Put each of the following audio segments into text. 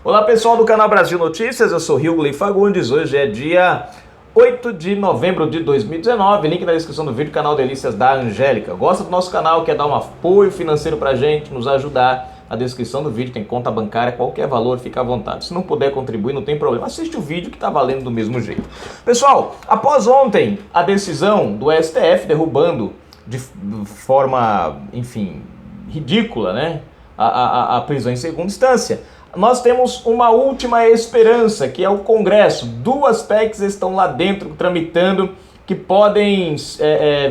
Olá pessoal do canal Brasil Notícias, eu sou Hughley Fagundes. Hoje é dia 8 de novembro de 2019, link na descrição do vídeo, canal Delícias da Angélica. Gosta do nosso canal, quer dar um apoio financeiro pra gente, nos ajudar? Na descrição do vídeo tem conta bancária, qualquer valor, fica à vontade. Se não puder contribuir, não tem problema, assiste o vídeo que tá valendo do mesmo jeito. Pessoal, após ontem a decisão do STF derrubando de forma, enfim, ridícula, né, a prisão em segunda instância, nós temos uma última esperança, que é o Congresso. Duas PECs estão lá dentro tramitando, que podem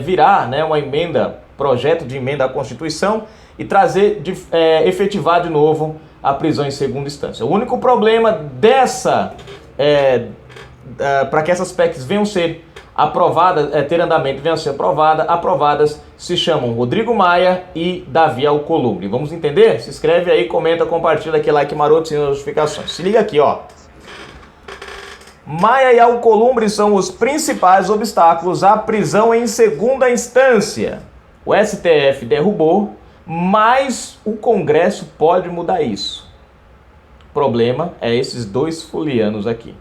virar, né, uma emenda, projeto de emenda à Constituição e trazer, efetivar de novo a prisão em segunda instância. O único problema dessa, para que essas PECs venham ser aprovadas, ter andamento, venham a ser aprovadas, se chamam Rodrigo Maia e Davi Alcolumbre. Vamos entender? Se inscreve aí, comenta, compartilha, aquele like maroto, sem notificações. Se liga aqui, ó. Maia e Alcolumbre são os principais obstáculos à prisão em segunda instância. O STF derrubou, mas o Congresso pode mudar isso. O problema é esses dois fulianos aqui.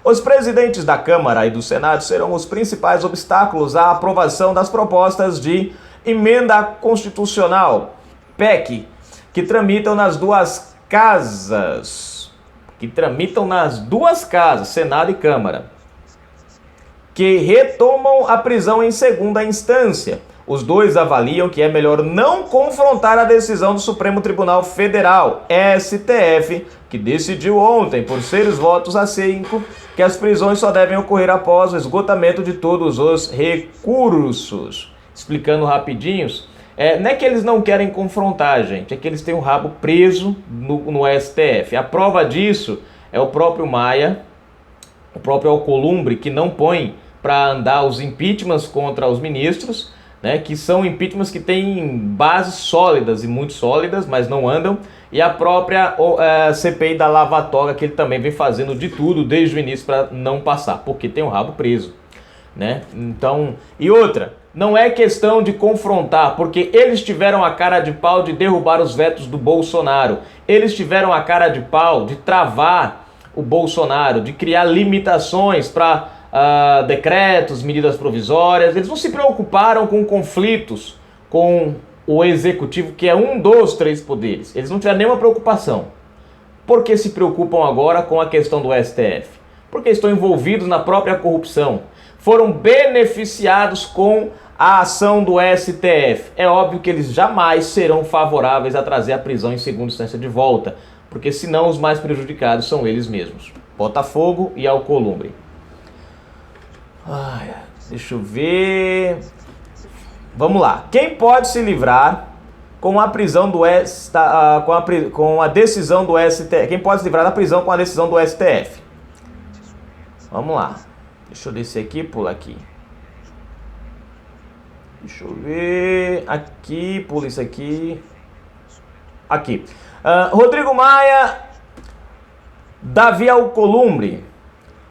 Os presidentes da Câmara e do Senado serão os principais obstáculos à aprovação das propostas de emenda constitucional, PEC, que tramitam nas duas casas, Senado e Câmara, que retomam a prisão em segunda instância. Os dois avaliam que é melhor não confrontar a decisão do Supremo Tribunal Federal, STF, que decidiu ontem, por 6 votos a 5, que as prisões só devem ocorrer após o esgotamento de todos os recursos. Explicando rapidinhos, não é que eles não querem confrontar, gente, é que eles têm o rabo preso no STF. A prova disso é o próprio Maia, o próprio Alcolumbre, que não põe para andar os impeachments contra os ministros, né, que são impeachments que têm bases sólidas e muito sólidas, mas não andam, e a própria CPI da Lava Toga, que ele também vem fazendo de tudo desde o início para não passar, porque tem o rabo preso, né? Então, e outra, não é questão de confrontar, porque eles tiveram a cara de pau de derrubar os vetos do Bolsonaro, eles tiveram a cara de pau de travar o Bolsonaro, de criar limitações para decretos, medidas provisórias. Eles não se preocuparam com conflitos com o executivo, que é um dos 3 poderes. Eles não tiveram nenhuma preocupação. Por que se preocupam agora com a questão do STF? Porque estão envolvidos na própria corrupção. Foram beneficiados com a ação do STF. É óbvio que eles jamais serão favoráveis a trazer a prisão em segunda instância de volta, porque senão os mais prejudicados são eles mesmos. Botafogo e Alcolumbre. Deixa eu ver. Vamos lá. Quem pode se livrar com a prisão do com a decisão do STF? Quem pode se livrar da prisão com a decisão do STF? Vamos lá. Deixa eu descer aqui, pula aqui. Deixa eu ver. Aqui, pula isso aqui. Aqui. Rodrigo Maia, Davi Alcolumbre,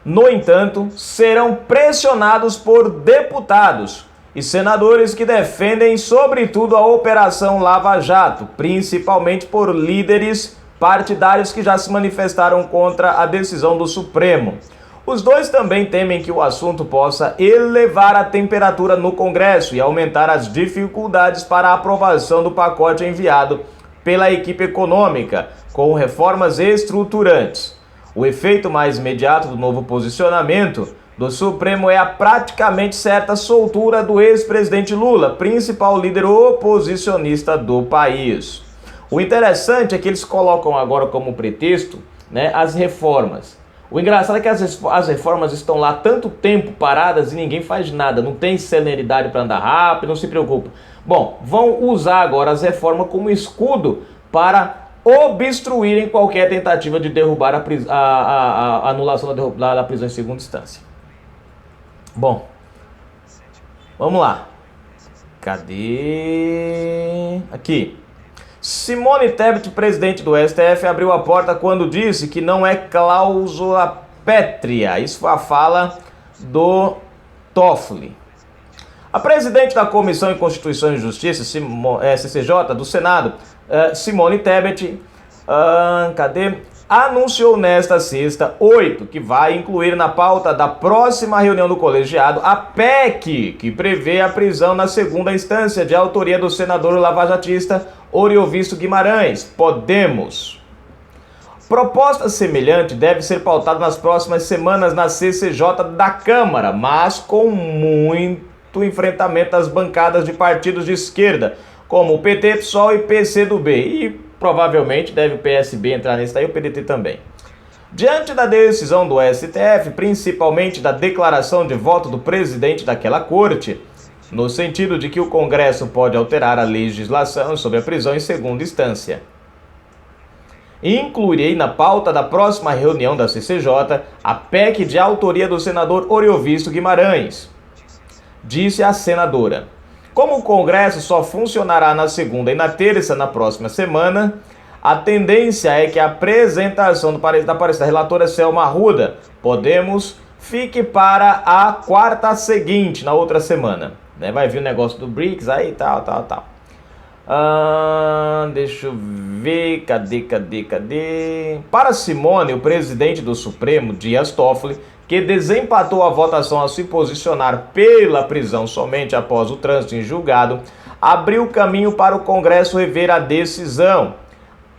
no entanto, serão pressionados por deputados e senadores que defendem, sobretudo, a Operação Lava Jato, principalmente por líderes partidários que já se manifestaram contra a decisão do Supremo. Os dois também temem que o assunto possa elevar a temperatura no Congresso e aumentar as dificuldades para a aprovação do pacote enviado pela equipe econômica, com reformas estruturantes. O efeito mais imediato do novo posicionamento do Supremo é a praticamente certa soltura do ex-presidente Lula, principal líder oposicionista do país. O interessante é que eles colocam agora como pretexto, né, as reformas. O engraçado é que as reformas estão lá tanto tempo paradas e ninguém faz nada, não tem celeridade para andar rápido, não se preocupa. Bom, vão usar agora as reformas como escudo para obstruírem qualquer tentativa de derrubar a anulação da prisão em segunda instância. Bom, vamos lá. Cadê? Aqui. Simone Tebet, presidente do STF, abriu a porta quando disse que não é cláusula pétrea. Isso foi a fala do Toffoli. A presidente da Comissão de Constituição e Justiça, CCJ, do Senado, Simone Tebet, anunciou nesta sexta, 8, que vai incluir na pauta da próxima reunião do colegiado a PEC, que prevê a prisão na segunda instância de autoria do senador lavajatista Oriovisto Guimarães, Podemos. Proposta semelhante deve ser pautada nas próximas semanas na CCJ da Câmara, mas com muito enfrentamento das bancadas de partidos de esquerda, como o PT, PSOL e PCdoB, e provavelmente deve o PSB entrar nesse daí e o PDT também. Diante da decisão do STF, principalmente da declaração de voto do presidente daquela corte, no sentido de que o Congresso pode alterar a legislação sobre a prisão em segunda instância, incluirei na pauta da próxima reunião da CCJ a PEC de autoria do senador Oriovisto Guimarães, disse a senadora. Como o Congresso só funcionará na segunda e na terça na próxima semana, a tendência é que a apresentação da parecer da relatora Selma Arruda, Podemos, fique para a quarta seguinte, na outra semana. Vai vir o negócio do BRICS aí, tal. Deixa eu ver, cadê? Para Simone, o presidente do Supremo, Dias Toffoli, que desempatou a votação ao se posicionar pela prisão somente após o trânsito em julgado, abriu caminho para o Congresso rever a decisão.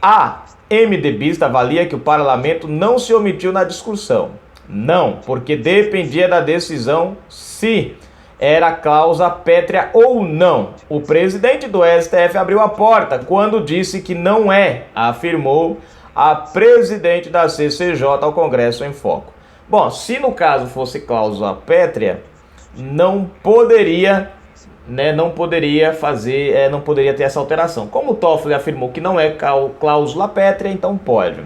A MDBista avalia que o parlamento não se omitiu na discussão. Não, porque dependia da decisão se era cláusula pétrea ou não. O presidente do STF abriu a porta quando disse que não é, afirmou a presidente da CCJ ao Congresso em Foco. Bom, se no caso fosse cláusula pétrea, não poderia ter essa alteração. Como o Toffoli afirmou que não é cláusula pétrea, então pode.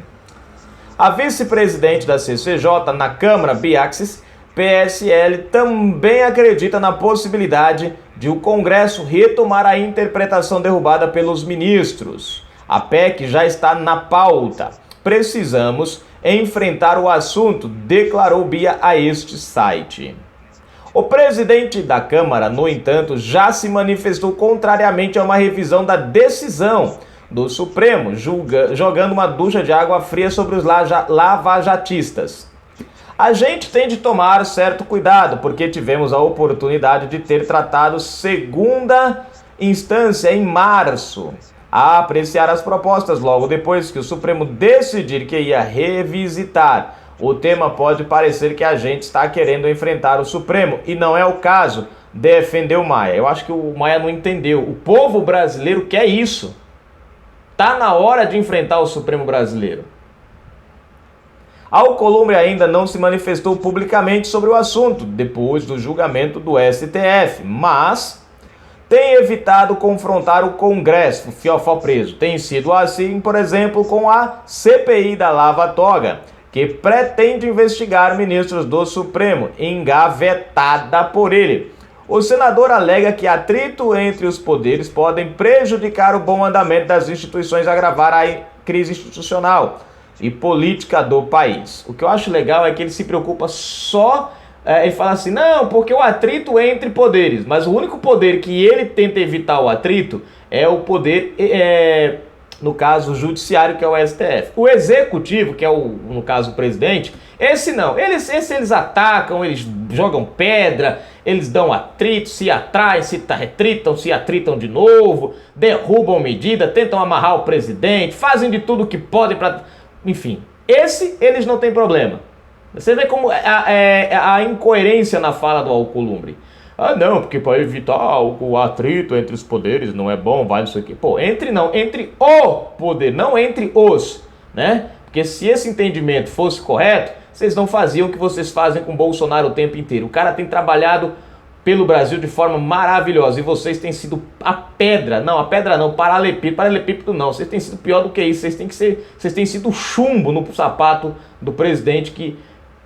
A vice-presidente da CCJ na Câmara, Biaxis, PSL, também acredita na possibilidade de o Congresso retomar a interpretação derrubada pelos ministros. A PEC já está na pauta. Precisamos enfrentar o assunto, declarou Bia a este site. O presidente da Câmara, no entanto, já se manifestou contrariamente a uma revisão da decisão do Supremo, jogando uma ducha de água fria sobre os lavajatistas. A gente tem de tomar certo cuidado, porque tivemos a oportunidade de ter tratado segunda instância em março, a apreciar as propostas logo depois que o Supremo decidir que ia revisitar. O tema pode parecer que a gente está querendo enfrentar o Supremo, e não é o caso, defendeu Maia. Eu acho que o Maia não entendeu. O povo brasileiro quer isso. Tá na hora de enfrentar o Supremo brasileiro. Alcolumbre ainda não se manifestou publicamente sobre o assunto, depois do julgamento do STF, mas tem evitado confrontar o Congresso, fiofó preso. Tem sido assim, por exemplo, com a CPI da Lava Toga, que pretende investigar ministros do Supremo, engavetada por ele. O senador alega que atrito entre os poderes podem prejudicar o bom andamento das instituições e agravar a crise institucional e política do país. O que eu acho legal é que ele se preocupa só, ele fala assim, não, porque o atrito entre poderes, mas o único poder que ele tenta evitar o atrito é o poder, no caso, o judiciário, que é o STF. O executivo, que é no caso o presidente, esse não, eles atacam, eles jogam pedra, eles dão atrito, se atraem, se retritam, se atritam de novo, derrubam medida, tentam amarrar o presidente, fazem de tudo que podem para... Enfim, eles não têm problema. Você vê como a incoerência na fala do Alcolumbre. Ah, não, porque para evitar o atrito entre os poderes não é bom, vai não sei o quê. Pô, entre o poder, não entre os, né? Porque se esse entendimento fosse correto, vocês não faziam o que vocês fazem com o Bolsonaro o tempo inteiro. O cara tem trabalhado pelo Brasil de forma maravilhosa e vocês têm sido a pedra, paralelepípedo não, vocês têm sido pior do que isso, vocês têm sido chumbo no sapato do presidente que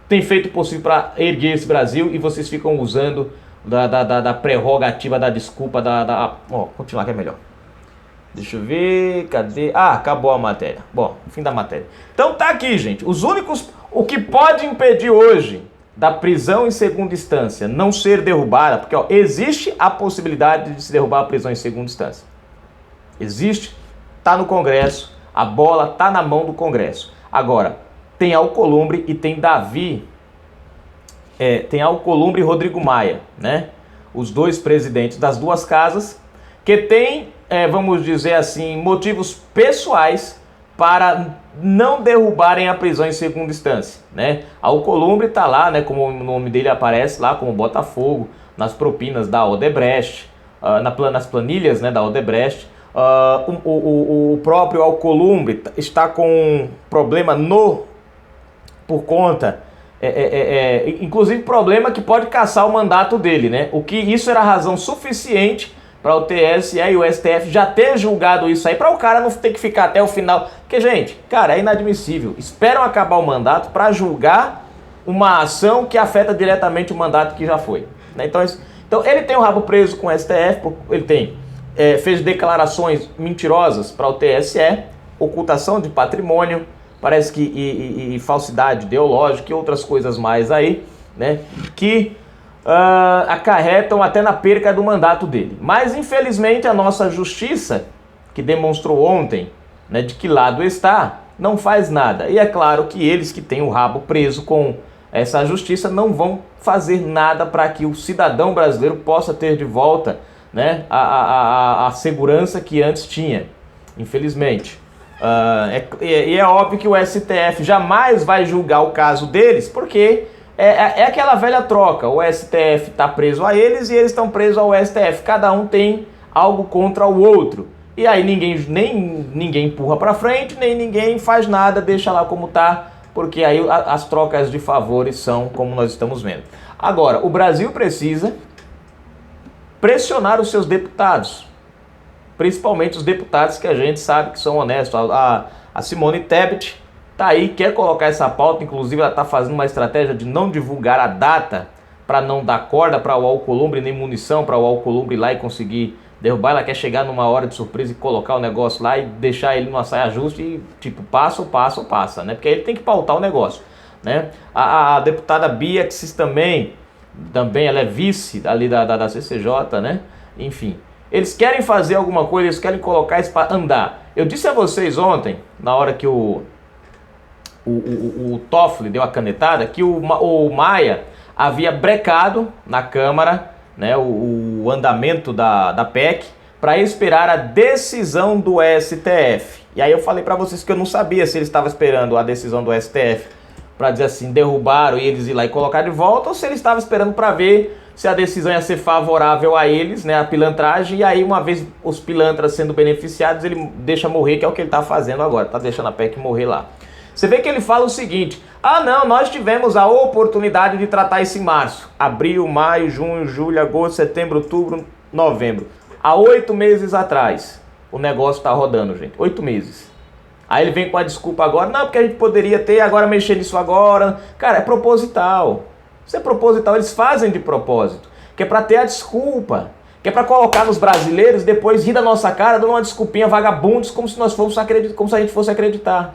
tem feito o possível para erguer esse Brasil e vocês ficam usando da prerrogativa, da desculpa, continuar que é melhor. Deixa eu ver, cadê? Ah, acabou a matéria. Bom, fim da matéria. Então tá aqui, gente, o que pode impedir hoje da prisão em segunda instância não ser derrubada, porque existe a possibilidade de se derrubar a prisão em segunda instância. Existe, está no Congresso, a bola está na mão do Congresso. Agora, tem Alcolumbre e tem Davi, tem Alcolumbre e Rodrigo Maia, né? Os dois presidentes das duas casas, que têm, vamos dizer assim, motivos pessoais para não derrubarem a prisão em segunda instância, né? Alcolumbre está lá, né, como o nome dele aparece lá, como Botafogo, nas propinas da Odebrecht, nas planilhas, né, da Odebrecht. O próprio Alcolumbre está com problema por conta, inclusive problema que pode caçar o mandato dele, né? O que isso era razão suficiente para o TSE e o STF já ter julgado isso aí, para o cara não ter que ficar até o final. Porque, gente, cara, é inadmissível. Esperam acabar o mandato para julgar uma ação que afeta diretamente o mandato que já foi, né? Então ele tem o rabo preso com o STF, ele fez declarações mentirosas para o TSE, ocultação de patrimônio, parece que e falsidade ideológica e outras coisas mais aí, né, que acarretam até na perca do mandato dele. Mas infelizmente a nossa justiça, que demonstrou ontem, né, de que lado está, não faz nada. E é claro que eles que têm o rabo preso com essa justiça não vão fazer nada para que o cidadão brasileiro possa ter de volta, né, a segurança que antes tinha, infelizmente. É óbvio que o STF jamais vai julgar o caso deles, porque é aquela velha troca. O STF está preso a eles e eles estão presos ao STF. Cada um tem algo contra o outro. E aí ninguém empurra para frente, nem ninguém faz nada, deixa lá como está, porque aí as trocas de favores são como nós estamos vendo. Agora, o Brasil precisa pressionar os seus deputados, principalmente os deputados que a gente sabe que são honestos. A Simone Tebet tá aí, quer colocar essa pauta, inclusive ela tá fazendo uma estratégia de não divulgar a data para não dar corda para o Alcolumbre, nem munição para o Alcolumbre ir lá e conseguir derrubar. Ela quer chegar numa hora de surpresa e colocar o negócio lá e deixar ele numa saia justa e tipo, passa, né? Porque aí ele tem que pautar o negócio, né? A deputada Biaxis também ela é vice ali da CCJ, né? Enfim, eles querem fazer alguma coisa, eles querem colocar isso para andar. Eu disse a vocês ontem, na hora que o Toffoli deu a canetada, que o Maia havia brecado na Câmara, né, o andamento da PEC, para esperar a decisão do STF. E aí eu falei para vocês que eu não sabia se ele estava esperando a decisão do STF para dizer assim, derrubaram e eles ir lá e colocar de volta, ou se ele estava esperando para ver se a decisão ia ser favorável a eles, né, a pilantragem, e aí uma vez os pilantras sendo beneficiados, ele deixa morrer, que é o que ele está fazendo agora, está deixando a PEC morrer lá. Você vê que ele fala o seguinte: não, nós tivemos a oportunidade de tratar isso em março, abril, maio, junho, julho, agosto, setembro, outubro, novembro. Há 8 meses atrás, o negócio está rodando, gente, 8 meses. Aí ele vem com a desculpa agora, não, porque a gente poderia ter, agora mexer nisso agora. Cara, é proposital. Isso é proposital, eles fazem de propósito, que é para ter a desculpa, que é para colocar nos brasileiros, depois rir da nossa cara, dando uma desculpinha vagabundos, como se nós fôssemos como se a gente fosse acreditar.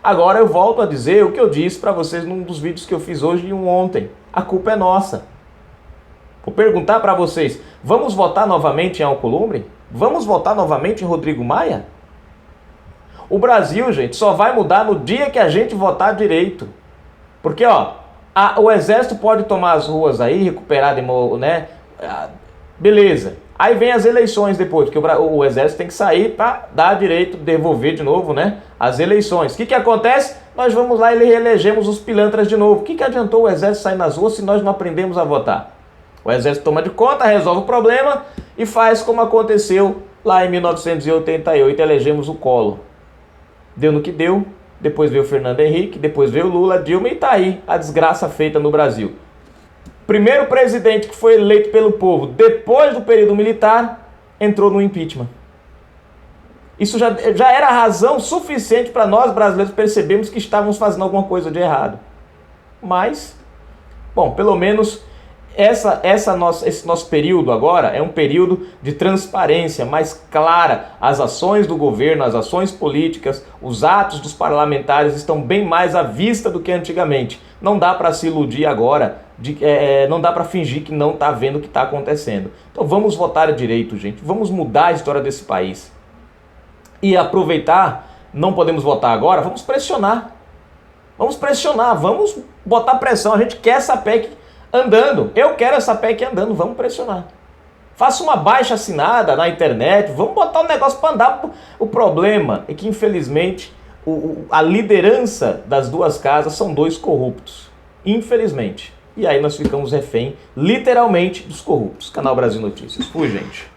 Agora eu volto a dizer o que eu disse para vocês num dos vídeos que eu fiz hoje e ontem. A culpa é nossa. Vou perguntar para vocês, vamos votar novamente em Alcolumbre? Vamos votar novamente em Rodrigo Maia? O Brasil, gente, só vai mudar no dia que a gente votar direito. Porque, o exército pode tomar as ruas aí, recuperar, né? Beleza. Aí vem as eleições depois, porque o exército tem que sair para dar direito, devolver de novo, né? As eleições. O que acontece? Nós vamos lá e reelegemos os pilantras de novo. O que adiantou o exército sair nas ruas se nós não aprendemos a votar? O exército toma de conta, resolve o problema e faz como aconteceu lá em 1988, elegemos o Collor. Deu no que deu, depois veio o Fernando Henrique, depois veio o Lula, Dilma, e tá aí a desgraça feita no Brasil. Primeiro presidente que foi eleito pelo povo depois do período militar, entrou no impeachment. Isso já era razão suficiente para nós brasileiros percebermos que estávamos fazendo alguma coisa de errado. Mas, bom, pelo menos esse nosso período agora é um período de transparência mais clara. As ações do governo, as ações políticas, os atos dos parlamentares estão bem mais à vista do que antigamente. Não dá para se iludir agora, não dá para fingir que não está vendo o que está acontecendo. Então vamos votar direito, gente. Vamos mudar a história desse país. E aproveitar não podemos votar agora, vamos pressionar. Vamos pressionar, vamos botar pressão. A gente quer essa PEC andando. Eu quero essa PEC andando, vamos pressionar. Faça uma baixa assinada na internet, vamos botar o negócio para andar. O problema é que, infelizmente, a liderança das duas casas são dois corruptos. Infelizmente. E aí nós ficamos refém, literalmente, dos corruptos. Canal Brasil Notícias. Fui, gente.